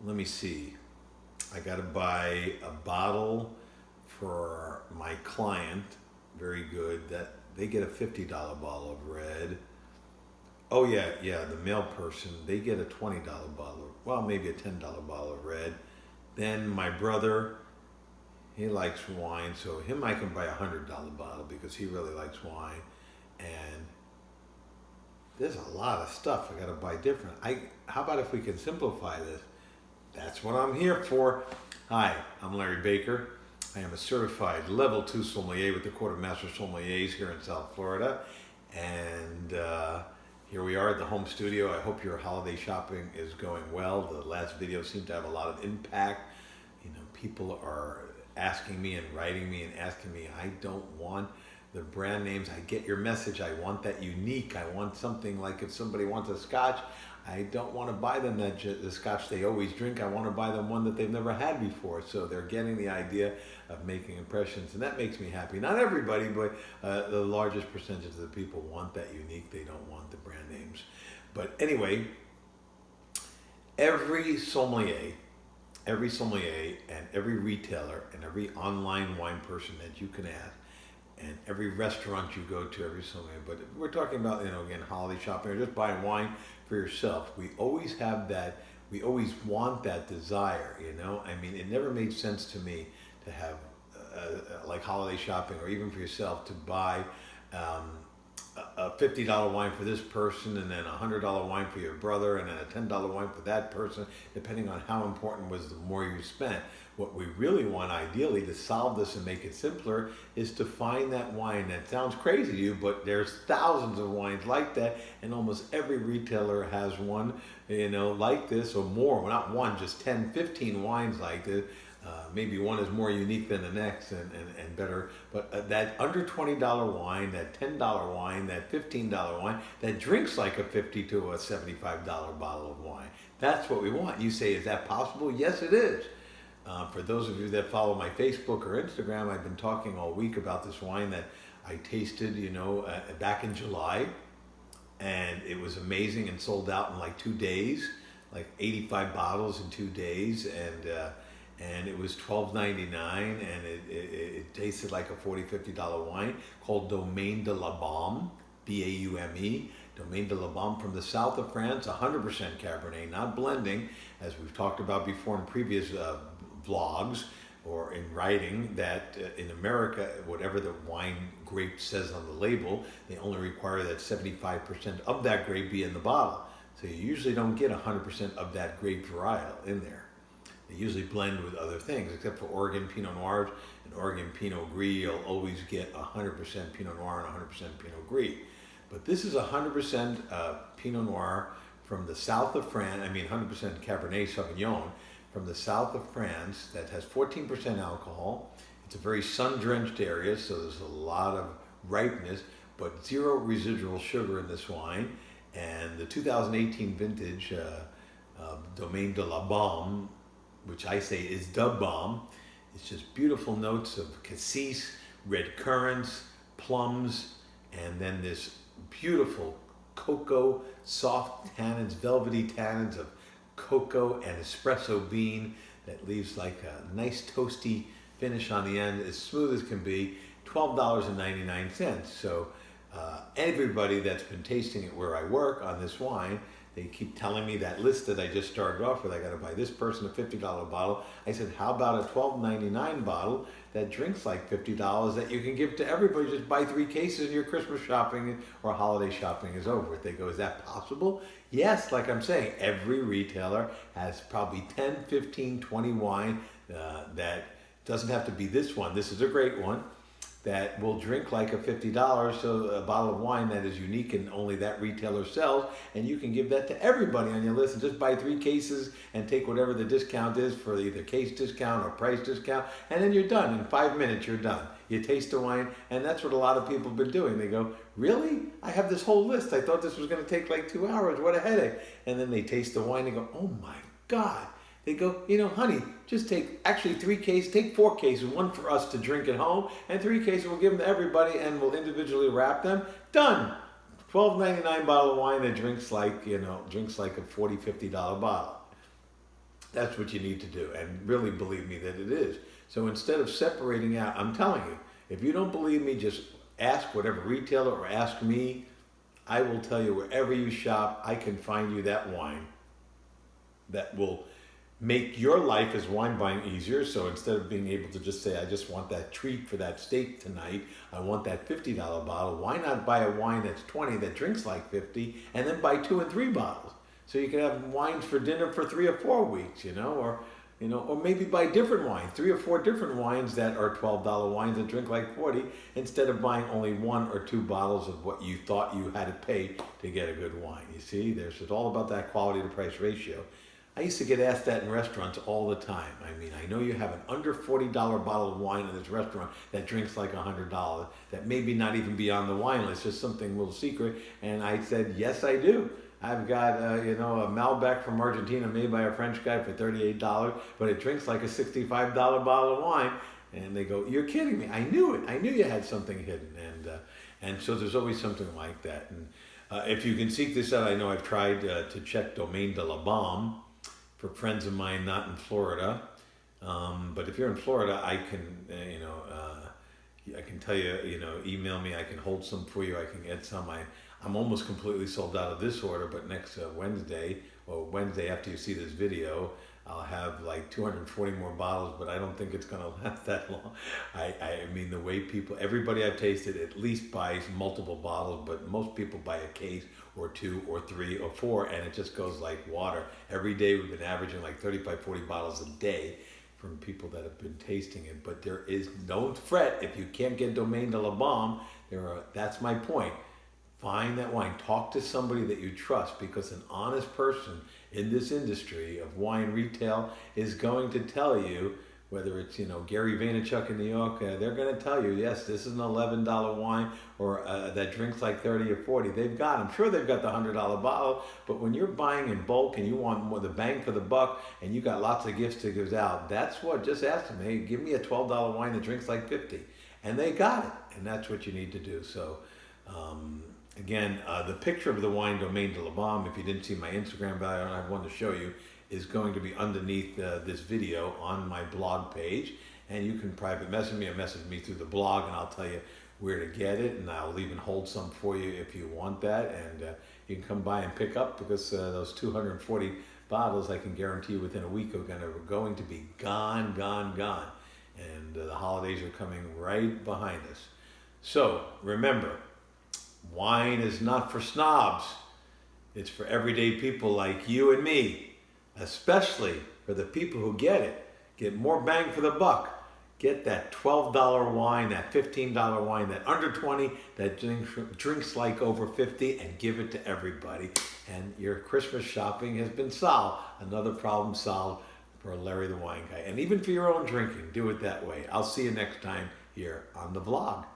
let me see. I got to buy a bottle for my client. Very good. That they get a $50 bottle of red. Oh yeah. The male person, they get a $20 bottle. Well, maybe a $10 bottle of red. Then my brother, he likes wine, so him I can buy a $100 bottle because he really likes wine. And there's a lot of stuff I got to buy different. How about if we can simplify this? That's what I'm here for. Hi, I'm Larry Baker. I am a certified level 2 sommelier with the Court of Master Sommeliers here in South Florida. And here we are at the home studio. I hope your holiday shopping is going well. The last video seemed to have a lot of impact. You know, people are asking me and writing me and asking me, I don't want the brand names. I get your message. I want that unique. I want something like if somebody wants a scotch, I don't want to buy them the scotch they always drink. I want to buy them one that they've never had before. So they're getting the idea of making impressions, and that makes me happy. Not everybody, but the largest percentage of the people want that unique. They don't want the brand names. But anyway, every sommelier and every retailer and every online wine person that you can ask, and every restaurant you go to, every sommelier, but we're talking about, again, holiday shopping or just buying wine for yourself. We always have that, we always want that desire, I mean, it never made sense to me to have, like holiday shopping or even for yourself to buy a $50 wine for this person and then a $100 wine for your brother and then a $10 wine for that person, depending on how important was the more you spent. What we really want, ideally, to solve this and make it simpler is to find that wine that sounds crazy to you, but there's thousands of wines like that, and almost every retailer has one, like this or more. Well, not one, just 10, 15 wines like this. Maybe one is more unique than the next and better, but that under $20 wine, that $10 wine, that $15 wine, that drinks like a $50 to a $75 bottle of wine. That's what we want. You say, is that possible? Yes, it is. For those of you that follow my Facebook or Instagram, I've been talking all week about this wine that I tasted, back in July, and it was amazing and sold out in like 2 days, like 85 bottles in 2 days, and it was $12.99, and it tasted like a $40-50 wine called Domaine de la Baume, B-A-U-M-E, Domaine de la Baume from the south of France, 100% Cabernet, not blending, as we've talked about before in previous vlogs or in writing, that in America, whatever the wine grape says on the label, they only require that 75% of that grape be in the bottle. So you usually don't get 100% of that grape varietal in there. They usually blend with other things, except for Oregon Pinot Noirs and Oregon Pinot Gris. You'll always get 100% Pinot Noir and 100% Pinot Gris. But this is 100% Pinot Noir from the south of France, 100% Cabernet Sauvignon from the south of France that has 14% alcohol. It's a very sun-drenched area, so there's a lot of ripeness, but zero residual sugar in this wine. And the 2018 vintage Domaine de la Baume, which I say is the bomb. It's just beautiful notes of cassis, red currants, plums, and then this beautiful cocoa, soft tannins, velvety tannins of cocoa and espresso bean that leaves like a nice toasty finish on the end, as smooth as can be, $12.99. So everybody that's been tasting it where I work on this wine, they keep telling me that list that I just started off with. I got to buy this person a $50 bottle. I said, how about a $12.99 bottle that drinks like $50 that you can give to everybody? Just buy 3 cases and your Christmas shopping or holiday shopping is over. They go, is that possible? Yes, like I'm saying, every retailer has probably 10, 15, 20 wine that doesn't have to be this one. This is a great one that will drink like a $50, so a bottle of wine that is unique and only that retailer sells, and you can give that to everybody on your list and just buy 3 cases and take whatever the discount is for either case discount or price discount, and then you're done. In 5 minutes, you're done. You taste the wine, and that's what a lot of people have been doing. They go, really? I have this whole list. I thought this was going to take like 2 hours. What a headache. And then they taste the wine and go, oh my God. They go, honey, just take 3 cases, take 4 cases, 1 for us to drink at home, and 3 cases we'll give them to everybody and we'll individually wrap them. Done. $12.99 bottle of wine that drinks like a $40, $50 bottle. That's what you need to do, and really believe me that it is. So instead of separating out, I'm telling you, if you don't believe me, just ask whatever retailer or ask me. I will tell you wherever you shop, I can find you that wine that will make your life as wine buying easier. So instead of being able to just say, I just want that treat for that steak tonight, I want that $50 bottle, why not buy a wine that's 20 that drinks like 50 and then buy 2 and 3 bottles? So you can have wines for dinner for 3 or 4 weeks, or maybe buy different wines, 3 or 4 different wines that are $12 wines that drink like 40, instead of buying only 1 or 2 bottles of what you thought you had to pay to get a good wine. You see, it's all about that quality to price ratio. I used to get asked that in restaurants all the time. I mean, I know you have an under $40 bottle of wine in this restaurant that drinks like $100, that maybe not even be on the wine list, just something a little secret. And I said, yes, I do. I've got, a Malbec from Argentina made by a French guy for $38, but it drinks like a $65 bottle of wine. And they go, you're kidding me. I knew it. I knew you had something hidden. And so there's always something like that. And if you can seek this out, I know I've tried to check Domaine de la Baume for friends of mine not in Florida. But if you're in Florida, I can, I can tell you, email me. I can hold some for you. I can get some. I'm almost completely sold out of this order, but next Wednesday, or Wednesday after you see this video, I'll have like 240 more bottles, but I don't think it's going to last that long. I mean, the way everybody I've tasted at least buys multiple bottles, but most people buy a case or 2 or 3 or 4, and it just goes like water. Every day we've been averaging like 35, 40 bottles a day from people that have been tasting it. But there is no fret if you can't get Domaine de la Baume. That's my point. Find that wine. Talk to somebody that you trust, because an honest person in this industry of wine retail is going to tell you, whether it's Gary Vaynerchuk in New York, they're going to tell you, yes, this is an $11 wine, or that drinks like 30 or 40. I'm sure they've got the $100 bottle, but when you're buying in bulk and you want more the bang for the buck, and you got lots of gifts to give out, just ask them, hey, give me a $12 wine that drinks like 50, and they got it, and that's what you need to do. So. Again, the picture of the wine Domaine de la Baume, if you didn't see my Instagram bio, and I have one to show you, is going to be underneath this video on my blog page. And you can private message me or message me through the blog, and I'll tell you where to get it. And I'll even hold some for you if you want that. And you can come by and pick up, because those 240 bottles, I can guarantee you within a week, are going to be gone. And the holidays are coming right behind us. So remember, wine is not for snobs. It's for everyday people like you and me, especially for the people who get it. Get more bang for the buck. Get that $12 wine, that $15 wine, that under 20, that drinks like over 50, and give it to everybody. And your Christmas shopping has been solved. Another problem solved for Larry the Wine Guy. And even for your own drinking, do it that way. I'll see you next time here on the vlog.